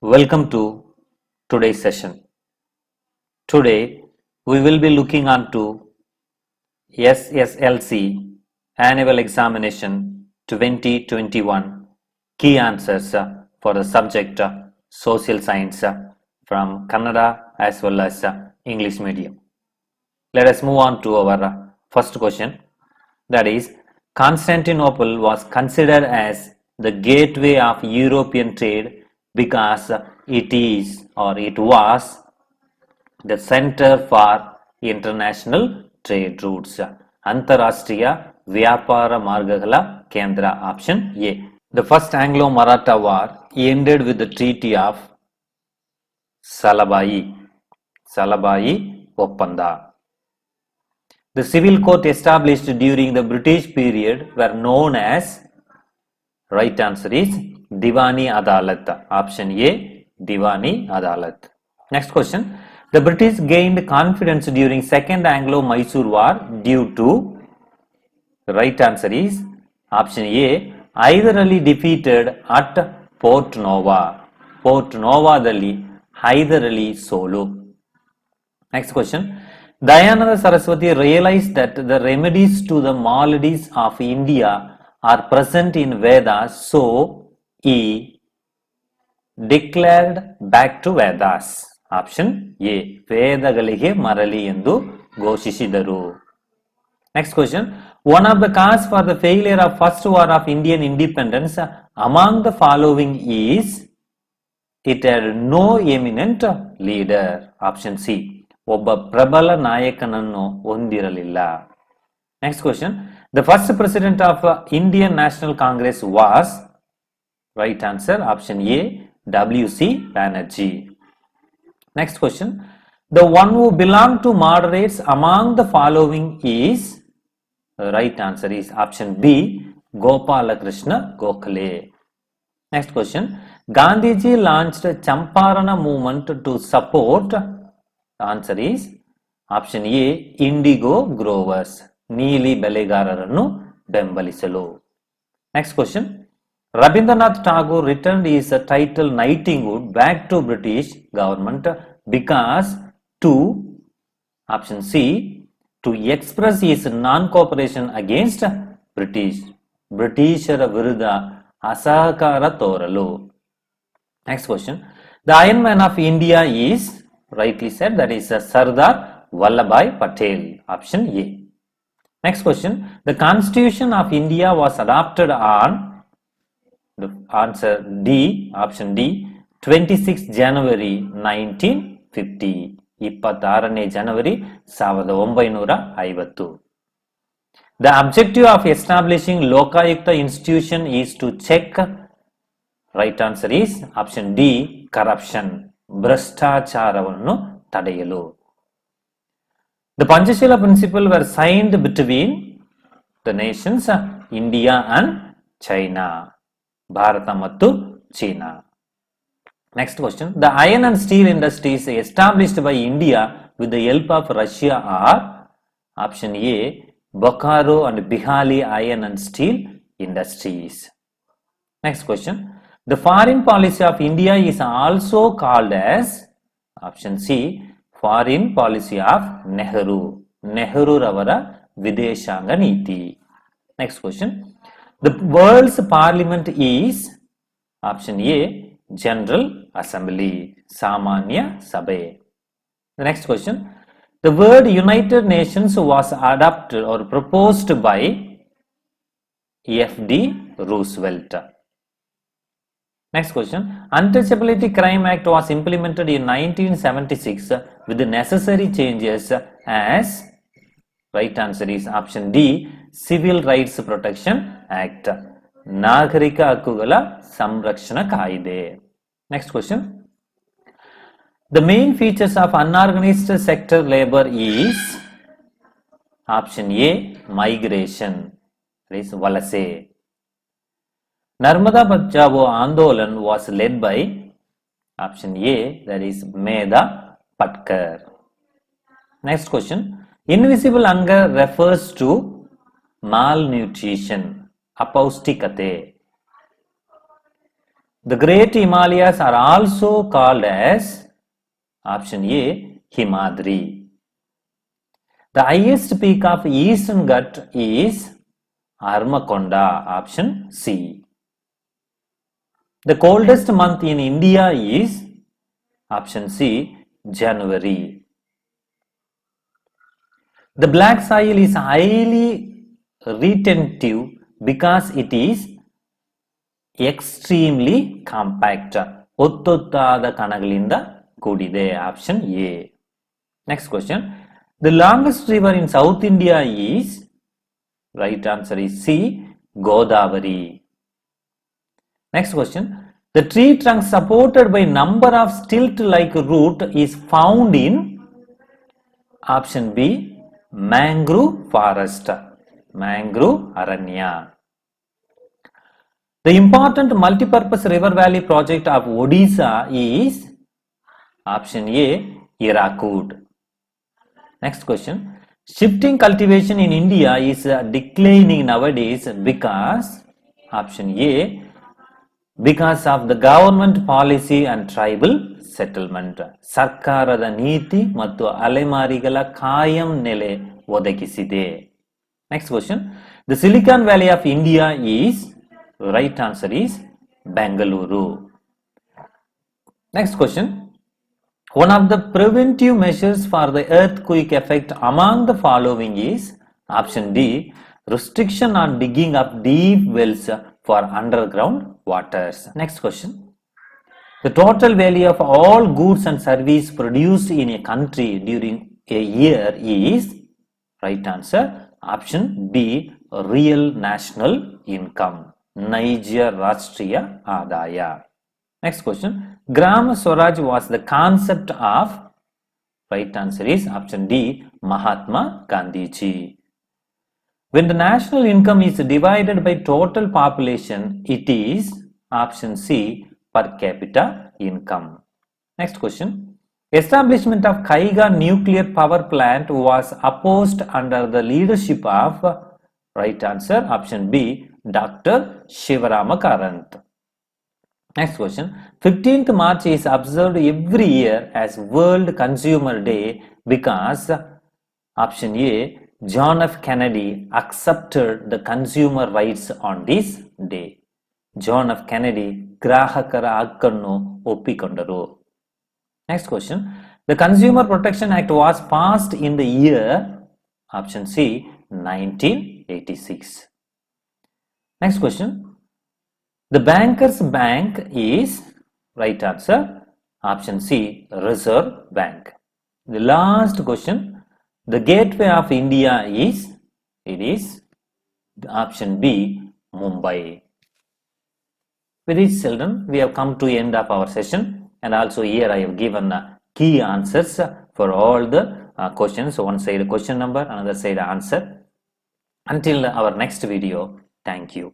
Welcome to today's session. Today we will be looking onto SSLC Annual Examination 2021 key answers for the subject Social Science from Kannada as well as English medium. Let us move on to our first question, that is, Constantinople was considered as the gateway of European trade because it was the center for international trade routes. ಅಂತಾರಾಷ್ಟ್ರೀಯ ವ್ಯಾಪಾರ ಮಾರ್ಗಗಳ ಕೇಂದ್ರ. Option A. The first Anglo-Maratha war ended with the Treaty of Salabai Oppanda. The civil court established during the British period were known as, right answer is Diwani Adalat. Option A, Diwani Adalat. Next question. The British gained confidence during Second Anglo-Mysore War due to, right answer is option A, Hyder Ali defeated at Port Nova. Port Novaದಲ್ಲಿ Hyder Ali solo. Next question. Dayananda Saraswati realized that the remedies to the maladies of India are present in Vedas, so he declared back to Vedas. Option A. ವೇದಗಳಿಗೆ ಮರಳಿ ಎಂದು ಘೋಷಿಸಿದರು. Next question. One of the cause for the failure of first war of Indian independence among the following is, it had no eminent leader. Option C. ಒಬ್ಬ ಪ್ರಬಲ ನಾಯಕನನ್ನು ಹೊಂದಿರಲಿಲ್ಲ. Next question. The first president of Indian National Congress was, right answer option A, W.C. Banerjee. Next question. The one who belonged to moderates among the following is, right answer is option B, Gopalakrishna Gokhale. Next question. Gandhiji launched Champarana movement to support, answer is option A, Indigo growers. ನೀಲಿ ಬೆಳೆಗಾರರನ್ನು ಬೆಂಬಲಿಸಲು. Next question. Rabindranath Tagore returned his title knighthood back to British government because to, option C, to express his non-cooperation against British. ಬ್ರಿಟಿಷರ ವಿರುದ್ಧ ಅಸಹಕಾರ ತೋರಲು. Next question. The Iron Man of India is, rightly said, that is Sardar Vallabhbhai Patel. Option A. Next question. The Constitution of India was adopted on, the answer D, option D, 26 January 1950. 26ನೇ January 1950. The objective of establishing Lokayukta institution is to check, right answer is option D, corruption. ಭ್ರಷ್ಟಾಚಾರವನ್ನು ತಡೆಯಲು. The Panchashila principle were signed between the nations India and China. Bharat ಮತ್ತು China. Next question. The iron and steel industries established by India with the help of Russia are, option A, Bokaro and Bihali iron and steel industries. Next question. The foreign policy of India is also called as, option C, foreign policy of Nehru. Nehru ravara videshanga niti. Next question. The world's parliament is, option A, General Assembly. Samanya Sabhe. The next question. The word United Nations was adopted or proposed by F.D. Roosevelt. Next question. Untouchability Crime Act was implemented in 1976 with the necessary changes as, right answer is option D, Civil Rights Protection Act. ನಾಗರಿಕ ಹಕ್ಕುಗಳ ಸಂರಕ್ಷಣಾ ಕಾಯ್ದೆ. Next question. The main features of unorganized sector labor is, option A, migration. That is walase. Narmada Bachao Andolan was led by, option A, that is Medha Patkar. Next question. Invisible hunger refers to malnutrition, ಅಪೌಷ್ಟಿಕತೆ. The Great Himalayas are also called as option A, Himadri. The highest peak of Eastern Ghat is Armakonda, option C. The coldest month in India is option C, January. The black soil is highly retentive because it is extremely compact. ಒತ್ತೊತ್ತಾದ ಕಣಗಳಿಂದ ಕೂಡಿದೆ, option A. Next question. The longest river in South India is, right answer is C, Godavari. Next question. The tree trunk supported by number of stilt-like root is found in option B, mangrove forest, mangrove aranya. The important multi-purpose river valley project of Odisha is option A, Hirakud. Next question. Shifting cultivation in India is declining nowadays because option A, because of the government policy and tribal settlement. ಸರ್ಕಾರದ ನೀತಿ ಮತ್ತು ಅಲೆಮಾರಿಗಳ ಕಾಯಂ ನೆಲೆ ಒದಗಿಸಿದೆ. Next question. The Silicon Valley of India is, right answer is Bengaluru. Next question. One of the preventive measures for the earthquake effect among the following is option D, restriction on digging up deep wells for underground waters. Next question. The total value of all goods and services produced in a country during a year is, right answer, option B, real national income, ನೈಜ ರಾಷ್ಟ್ರೀಯ ಆದಾಯ. Next question. Gram Swaraj was the concept of, right answer is option D, Mahatma Gandhiji. When the national income is divided by total population, it is option C, per capita income. Next question. Establishment of Kaiga nuclear power plant was opposed under the leadership of, right answer, option B, Dr. Shivarama Karant. Next question. 15th March is observed every year as World Consumer Day because option A, John F. Kennedy accepted the consumer rights on this day. John F. Kennedy ಗ್ರಾಹಕರ ಹಕ್ಕನ್ನು ಒಪ್ಪಿಕೊಂಡರು. Next question. The Consumer Protection Act was passed in the year, option C, 1986. Next question. The Bankers Bank is, right answer, option C, Reserve Bank. The last question. The Gateway of India is, it is option B, Mumbai. With this, children, we have come to the end of our session, and also here I have given key answers for all the questions. So one side question number, another side answer. Until our next video, thank you.